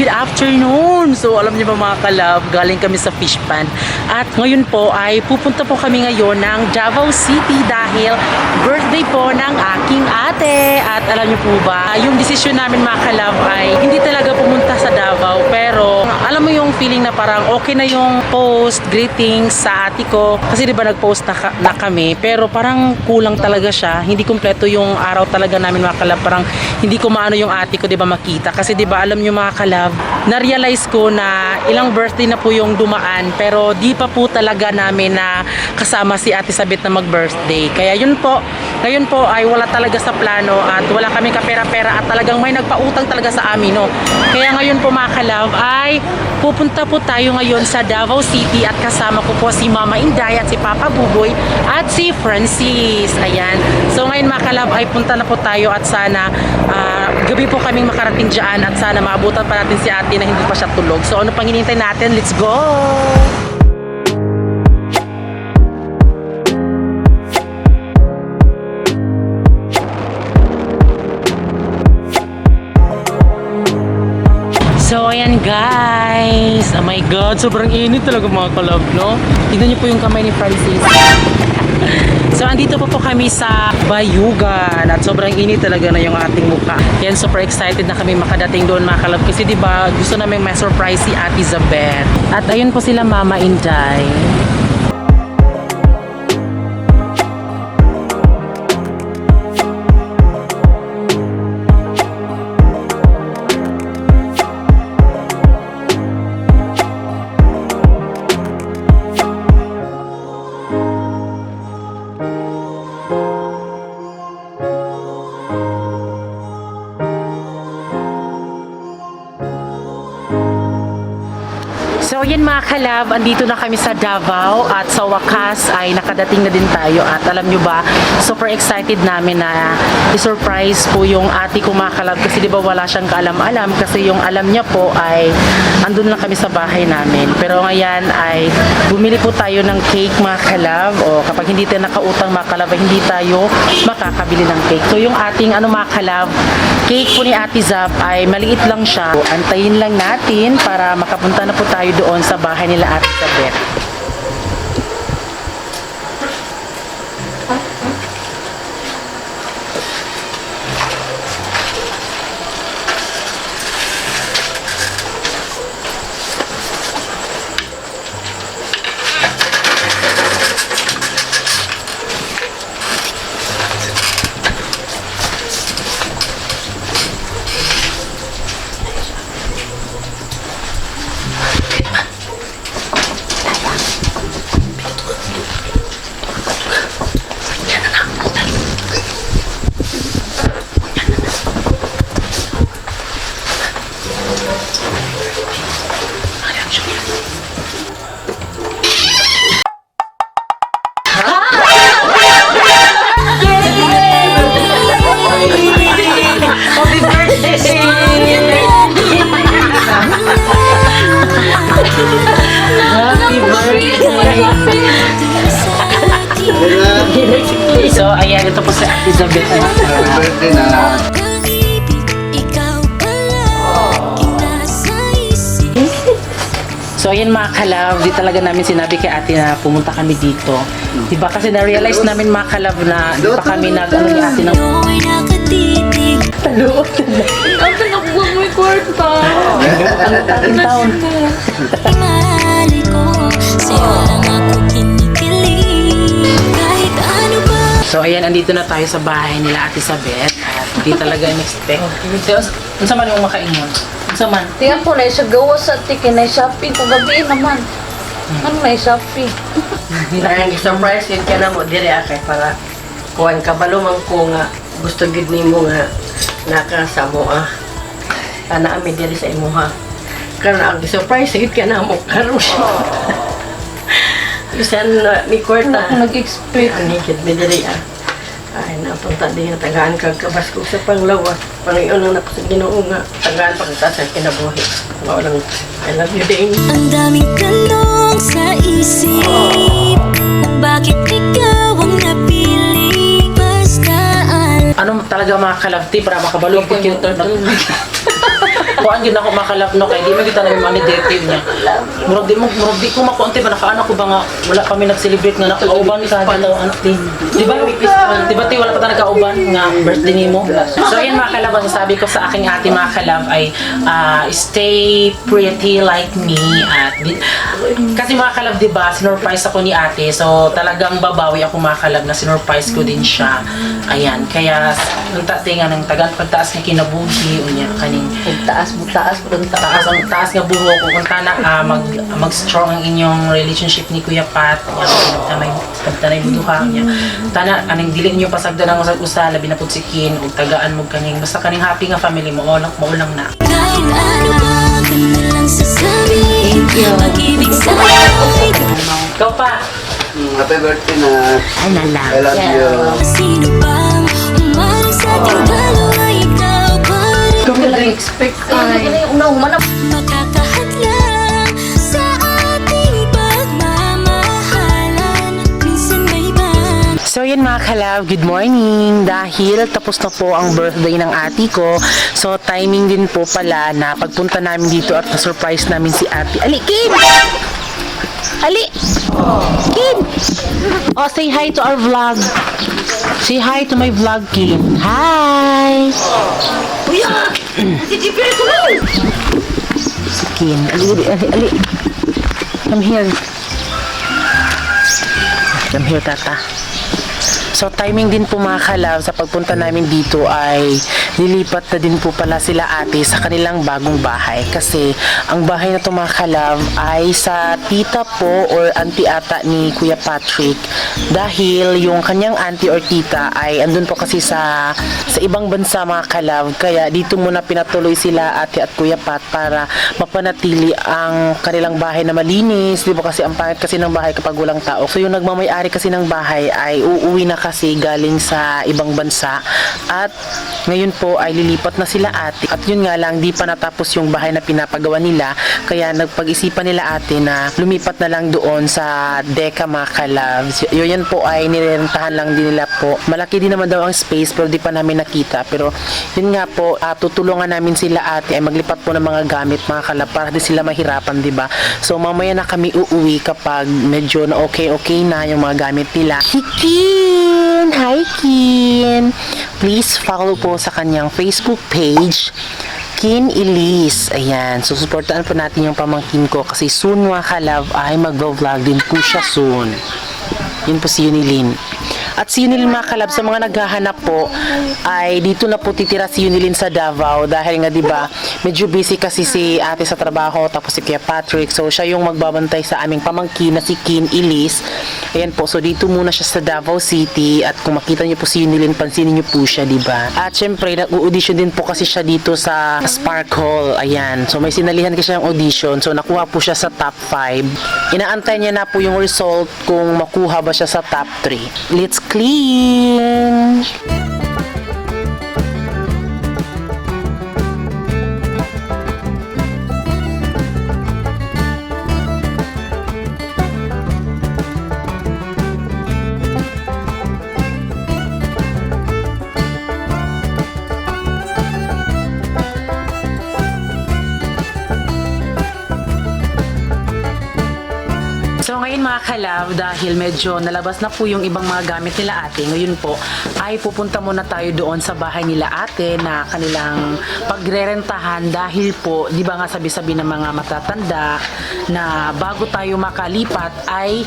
good afternoon! So alam niyo ba mga kalab, galing kami sa fish pond. At ngayon po ay pupunta po kami ngayon ng Davao City dahil birthday po ng aking ate. At alam niyo po ba, yung desisyon namin mga kalab ay hindi talaga pumunta sa Davao. Pero alam mo yung feeling na parang okay na yung post, greetings sa ate ko. Kasi di ba nag-post na kami, pero parang kulang talaga siya. Hindi kumpleto yung araw talaga namin mga kalab. Parang hindi ko maano yung ate ko, di ba, makita. Kasi di ba alam nyo mga kalab, na-realize ko na ilang birthday na po yung dumaan, pero di pa po talaga namin na kasama si Ate Sabit na mag-birthday. Kaya yun po, ngayon po ay wala talaga sa plano at wala kami kapera-pera at talagang may nagpautang talaga sa amin, no. Kaya ngayon po mga kalab ay pupunta po tayo ngayon sa Davao City at kasama ko po si Mama Inday at si Papa Buboy at si Francis. Ayan. So ngayon mga kalab ay punta na po tayo at sana gabi po kaming makarating dyan at sana maabutan pa natin si ate na hindi pa siya tulog. So ano pang hinihintay natin? Let's go! So ayan guys, oh my god, sobrang init talaga mga kalab, no? Tignan niyo po yung kamay ni Francis. So andito po kami sa Bayugan at sobrang init talaga na yung ating mukha. Yan, super excited na kami makadating doon mga kalab kasi di ba gusto namin may surprise si Ate Isabel. At ayun po sila Mama Inday. So yan mga kalab, andito na kami sa Davao at sa wakas ay nakadating na din tayo at alam nyo ba, super excited namin na i-surprise po yung ate ko mga kalab kasi di ba wala siyang kaalam-alam kasi yung alam niya po ay andun lang kami sa bahay namin. Pero ngayon ay bumili po tayo ng cake mga kalab o kapag hindi tayo nakautang mga kalab ay hindi tayo makakabili ng cake. So yung ating mga kalab, cake po ni Ate Zab ay maliit lang siya. So, antayin lang natin para makapunta na po tayo doon sa bahay nila Ate Sabet. So, ayan, ito po si Ate Isabel. Birthday na. So, ayan mga kalab, di talaga namin sinabi kay ate na pumunta kami dito. Diba kasi na-realize namin mga kalab na di pa kami nag-ano ni ate ng taluot na. Ang pinagbuwag mo yung kwarta. Ang taon. So, ayan, andito na tayo sa bahay nila Ate Sabet. At hindi talaga in-expect. Ano sa man yung makaingon? Ano sa man? Tingnan po na siya gawa sa tikin na shopping ko gabi naman. Ano na shopping? Ang surprise yun ka na mo dire akay para kuhan ka balumang ko nga gusto gid nimo nga nakasamo ana ami dire sa imuha karon ang surprise yun ka na mo karon bisan ni kwarta Ako nag-expect. ani gid mi dire ay napunta din tagaan kag kabas ko sa panglawas Panginoon na sa Ginoo nga tagaan pagtaas sa kinabuhi mao lang I love you ding. Ang daming tanong sa isip bakit ikaw ang napili basta Ano talaga mga kalabti para makabalong po yung kuan gid ako makalap no kay di man kita na yung manidective niya. Murag di ko makuante ba nakaano ko ba nga wala kami nag-celebrate nga nakauban ka daw anak din. Di ba ti wala pa ta nagkauban nga birthday nimo. So yan mga kalab ang sabi ko sa aking ate mga kalab ay stay pretty like me at kasi mga kalab di ba sinurprise ako ni ate so talagang babawi ako mga kalab na sinurprise ko din siya. Ayan kaya ang tatinga ng tagang pagtaas nga kinabuhi unya kaning Taas mo taas nga buho ko kung tana mag-strong ang inyong relationship ni Kuya Pat tanay buduha niya tana aning dili niyo pasagdan ang usag-usa labi na pud si Kin ug tagaan mo kaning basta kaning happy nga family mo maulang na. Kahit ano ba kanilang sasabihin, pag-ibig sa'y Ikaw pa. Happy birthday na. I love you. sino bang umarang sa ating dalawa, ikaw pa rin. expect ay unang manap Makakahadlang sa ating pagmamahalan, minsan may iba. So yan mga kalab, good morning! Dahil tapos na po ang birthday ng ate ko, so timing din po pala na pagpunta namin dito at na-surprise namin si ate. Ali, Kim! Ali! Kim! Oh, say hi to our vlog. Say hi to my vlog, Kim. Hi! Si Kim. Ali. Come here. Come here, tata. So timing din po mga kalab sa pagpunta namin dito ay lilipat na din po pala sila ate sa kanilang bagong bahay kasi ang bahay na to mga kalab ay sa tita po or auntie ata ni Kuya Patrick dahil yung kanyang auntie or tita ay andun po kasi sa ibang bansa mga kalab kaya dito muna pinatuloy sila ate at Kuya Pat para mapanatili ang kanilang bahay na malinis, di ba kasi ang pangit kasi ng bahay kapag walang tao. So yung nagmamay-ari kasi ng bahay ay uuwi na kasi galing sa ibang bansa at ngayon po ay lilipat na sila ate at yun nga lang di pa natapos yung bahay na pinapagawa nila kaya nagpag-isipan nila ate na lumipat na lang doon sa Deka mga kalabs. Yun po ay nirentahan lang din nila po. Malaki din naman daw ang space pero di pa namin nakita pero yun nga po tutulungan namin sila ate ay maglipat po ng mga gamit mga kalab para di sila mahirapan di ba. So mamaya na kami uuwi kapag medyo na okay na yung mga gamit nila. Hiki! Hi Kin! Please follow po sa kanyang Facebook page Kin Elise. Ayan. So, supportaan po natin yung pamangkin ko kasi soon mga kalab ay mag-vlog din po siya soon. Yun po si Yunilin. At si Yunilin mga kalab, sa mga naghahanap po, ay dito na po titira si Yunilin sa Davao dahil nga 'di ba medyo busy kasi si ate sa trabaho tapos si Kuya Patrick. So, siya yung magbabantay sa aming pamangkin na si Kin Elise. Ayan po. So, dito muna siya sa Davao City at kung makita niyo po si Yunilin, pansinin niyo po siya, 'di ba? At syempre, nag-audition din po kasi siya dito sa Spark Hall. Ayan. So, may sinalihan kasi siyang audition. So, nakuha po siya sa top 5. Inaantay niya na po yung result kung makuha ba siya sa top 3. Let's clean! So ngayon mga kalab, dahil medyo nalabas na po yung ibang mga gamit nila ate, ngayon po ay pupunta muna tayo doon sa bahay nila ate na kanilang pagrerentahan dahil po, di ba nga sabi-sabi ng mga matatanda na bago tayo makalipat ay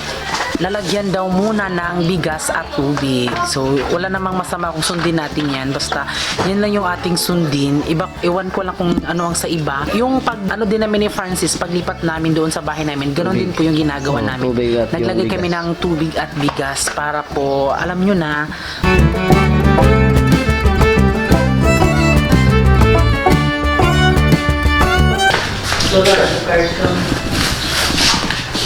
lalagyan daw muna ng bigas at tubig. So wala namang masama kung sundin natin yan, basta yan lang yung ating sundin. Iwan ko lang kung ano ang sa iba. Yung pag ano din namin ni Francis, paglipat namin doon sa bahay namin, ganoon din po yung ginagawa namin. Naglagay kami ng tubig at bigas para po, alam nyo na,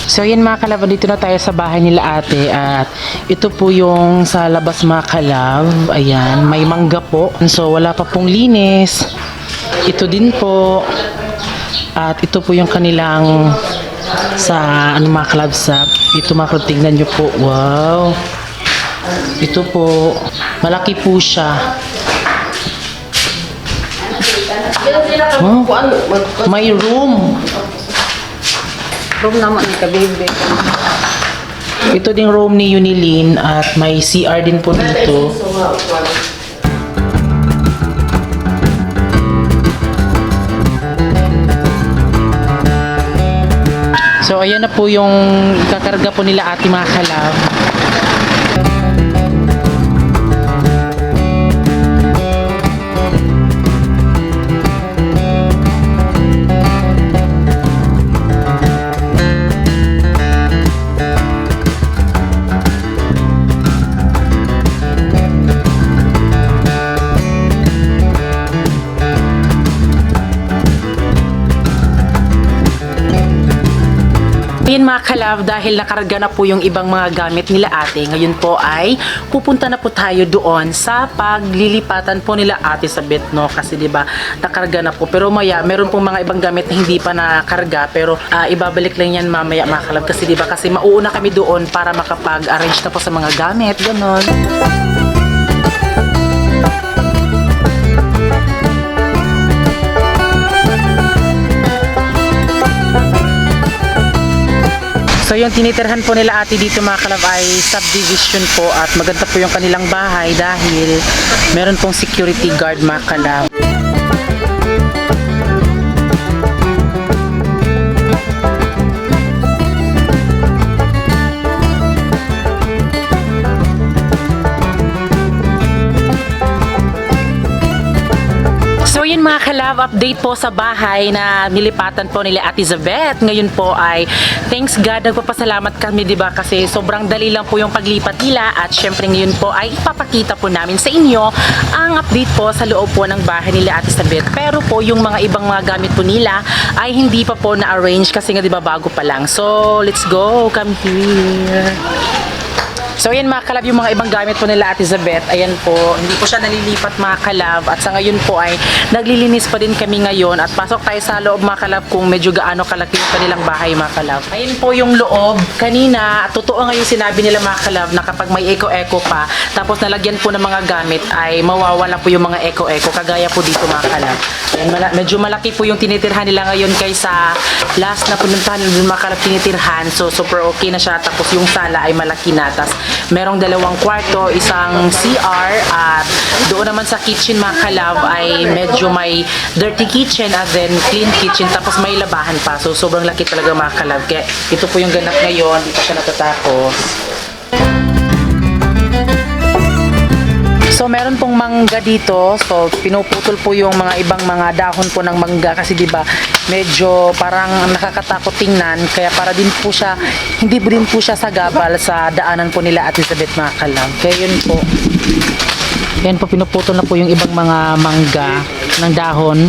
so yan mga kalab, dito na tayo sa bahay nila ate at ito po yung sa labas mga kalab. Ayan, may mangga po. So wala pa pong linis. Ito din po. At ito po yung kanilang sa ano mga kalab sa ito mga kalab, tingnan nyo po. Wow. Ito po. Malaki po siya. Oh, may room. Room naman ni kabibi. Ito ding room ni Unilin at may CR din po dito. So ayan na po yung ikakarga po nila ate mga kalab. Ayan mga kalab, dahil nakarga na po yung ibang mga gamit nila ate, ngayon po ay pupunta na po tayo doon sa paglilipatan po nila ate sa bet, no? Kasi diba, nakarga na po. Pero maya, meron pong mga ibang gamit na hindi pa nakarga, pero ibabalik lang yan mamaya mga kalab. Kasi diba, kasi mauuna kami doon para makapag-arrange na po sa mga gamit, ganon. So yung tinitirhan po nila ate dito mga kalab ay subdivision po at maganda po yung kanilang bahay dahil meron pong security guard mga kalab. So yun mga kalab, update po sa bahay na nilipatan po nila Ate Zabeth. Ngayon po ay thanks God, nagpapasalamat kami diba kasi sobrang dali lang po yung paglipat nila at syempre ngayon po ay ipapakita po namin sa inyo ang update po sa loob po ng bahay nila Ate Zabeth. Pero po yung mga ibang mga gamit po nila ay hindi pa po na-arrange kasi nga diba bago pa lang. So let's go, come here. So ayan mga kalab, yung mga ibang gamit po nila Ate Zabeth, ayan po, hindi po siya nalilipat mga kalab at sa ngayon po ay naglilinis pa din kami ngayon at pasok tayo sa loob mga kalab kung medyo gaano kalaki yung kanilang bahay mga kalab. Ayan po yung loob, kanina, totoo nga yung sinabi nila mga kalab na kapag may eco-eco pa, tapos nalagyan po ng mga gamit ay mawawala po yung mga eco-eco, kagaya po dito mga kalab. Ayan, medyo malaki po yung tinitirhan nila ngayon kaysa last na pununtahan nila mga kalab tinitirhan, so super okay na siya, tapos yung sala ay malaki na, tas merong 2 kwarto, isang CR at doon naman sa kitchen mga kalab ay medyo may dirty kitchen at then clean kitchen tapos may labahan pa. So sobrang laki talaga mga kalab. Kaya ito po yung ganap ngayon, hindi pa siya natatapos. So meron pong mangga dito. So pinuputol po yung mga ibang mga dahon po ng mangga kasi 'di ba medyo parang nakakatakot tingnan kaya para din po siya hindi din po siya sagabal sa daanan po nila Ate Zabeth mga kalab. Kaya yun po. Yan po pinuputol na po yung ibang mga mangga ng dahon.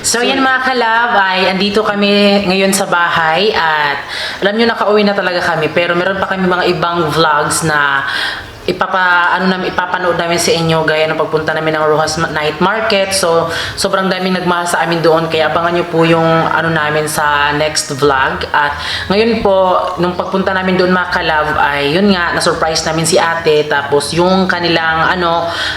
So yan mga kalab, ay andito kami ngayon sa bahay at alam nyo nakauwi na talaga kami pero meron pa kami mga ibang vlogs na ipapanood namin sa inyo gaya ng pagpunta namin ng Rojas Night Market. So sobrang daming nagmahal sa amin doon kaya abangan nyo po yung namin sa next vlog. At ngayon po nung pagpunta namin doon mga kalab ay yun nga na-surprise namin si ate tapos yung kanilang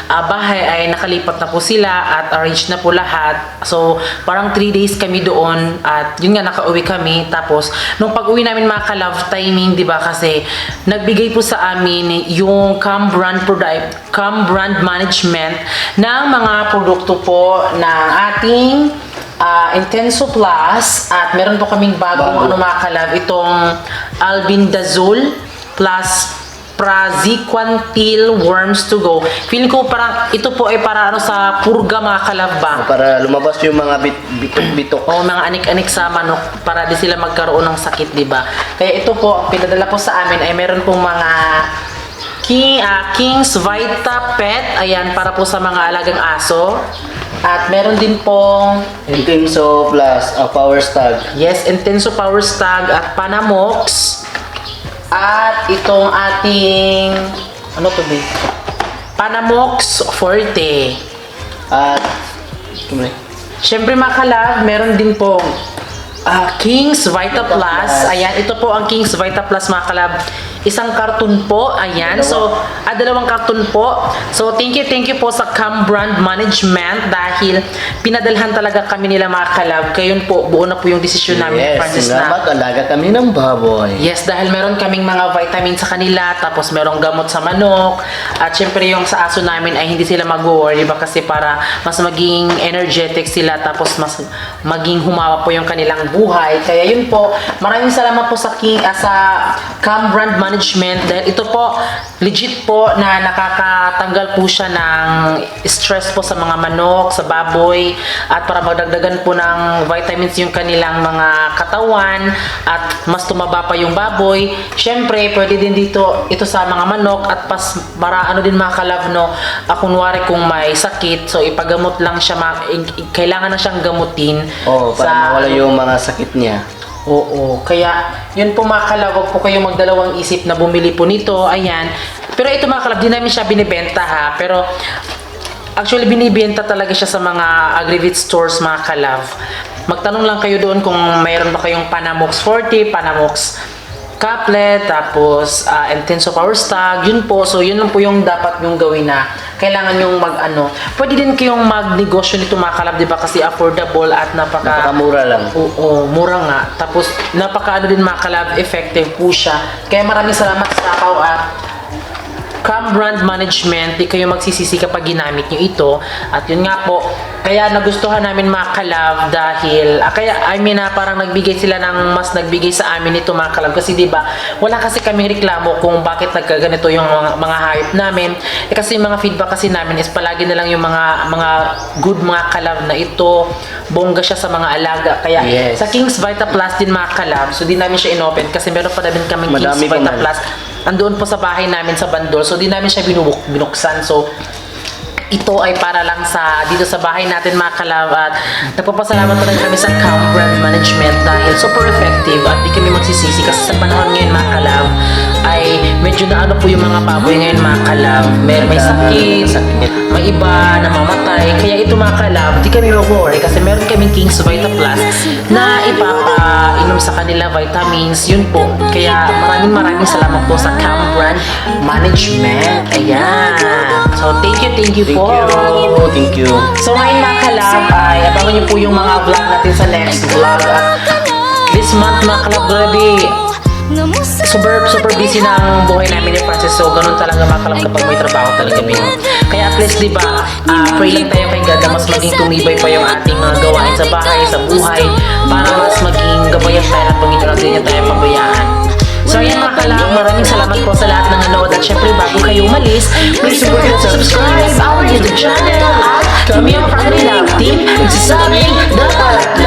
bahay ay nakalipat na po sila at arranged na po lahat. So parang 3 days kami doon at yun nga nakauwi kami. Tapos nung pag-uwi namin mga kalab timing 'di ba kasi nagbigay po sa amin yung Cam Brand Management ng mga produkto po ng ating Intenso Plus at meron po kaming bagong mga kalab itong Albendazole Plus praziquantil worms to go. Feeling ko parang ito po ay para ano sa purga mga kalab ba? Para lumabas yung mga bitok-bitok. O mga anik-anik sa manok para di sila magkaroon ng sakit, di ba? Kaya ito po, pinadala po sa amin ay meron pong mga King's Vita Pet. Ayan, para po sa mga alagang aso. At meron din pong Intenso plus Power Stag. yes, Intenso Power Stag at Panamox. At itong ating ano to be? Panamox Forte. At Siyempre mga kalab, meron din pong King's Vita Plus. Ayan, ito po ang King's Vita Plus mga kalab. Isang karton po, ayan. So, dalawang karton po. So, thank you po sa Cam Brand Management dahil pinadalhan talaga kami nila mga kalab. Kaya yun po, buo na po yung desisyon namin, yes, Francis, nga na mag-alaga kami ng baboy. yes, dahil meron kaming mga vitamin sa kanila, tapos merong gamot sa manok, at syempre yung sa aso namin ay hindi sila mag-worry, diba? Kasi para mas maging energetic sila, tapos mas maging humawa po yung kanilang buhay. Kaya yun po, maraming salamat po sa Cam Brand Management dahil ito po, legit po na nakakatanggal po siya ng stress po sa mga manok, sa baboy, at para magdagdagan po ng vitamins yung kanilang mga katawan at mas tumaba pa yung baboy. Syempre, pwede din dito ito sa mga manok at ano din mga kalab, no, kunwari kung may sakit, so ipagamot lang siya, kailangan na siyang gamutin. Para mawala yung mga sakit niya. Oo, kaya yun po mga kalab, huwag po kayong magdalawang isip na bumili po nito, ayan. Pero ito mga kalab, di namin siya binibenta ha, pero actually binibenta talaga siya sa mga aggregate stores mga kalab. Magtanong lang kayo doon kung mayroon ba kayong Panamox Forte, Panamox Couplet, tapos Intenso Power Stag, yun po. So yun lang po yung dapat yung gawin na kailangan yung pwede din kayong magnegosyo nito mga kalab, di ba? Kasi affordable at Napakamura lang. Oo, mura nga. Tapos napaka din mga kalab, effective po siya. Kaya maraming salamat sa Cam Brand Management, di kayo magsisisi kapag ginamit nyo ito. At yun nga po, kaya nagustuhan namin mga kalab dahil, parang nagbigay sila mas nagbigay sa amin ito mga kalab. Kasi di ba wala kasi kaming reklamo kung bakit nagkaganito yung mga hype namin. Kasi yung mga feedback kasi namin is palagi na lang yung mga good mga kalab na ito, bongga siya sa mga alaga. Kaya yes, sa King's Vita Plus din mga kalab, so di namin siya inopen kasi meron pa namin kaming Madami King's Vita pa man. Plus. Andoon po sa bahay namin sa Bandol. So, di namin siya binuksan. So, ito ay para lang dito sa bahay natin mga kalab. At nagpapasalamat pa rin kami sa Cam Brand Management dahil super effective at di kami magsisisi kasi sa panahon ngayon mga kalab ay medyo na po yung mga baboy ngayon mga kalab. May sakit, may iba namamatay. Kaya ito mga kalab, di kami mag-worry kasi meron kaming King's Vita Plus na ipapainom sa kanila vitamins. Yun po. Kaya maraming salamat po sa Cam Brand Management. Ayan. So, thank you po. Thank you. So ngayon mga kalab ay abangan niyo po yung mga vlog natin sa next vlog. At this month mga kalab, grabe, super busy na ang buhay namin ni Francis. So ganun talaga mga kalab kapag may trabaho talaga kami. Kaya at least diba, pray lang tayo kay God na mas maging tumibay pa yung ating mga gawain sa bahay, sa buhay, para mas maging gabayan tayo ng Panginoon at hindi tayo pabayaan. So ayan mga kalab, maraming salamat po sa lahat ng nanood. At syempre bago kayo umalis, please don't forget to subscribe our YouTube channel at kami ang Family Love Team. Nagsasabing dapat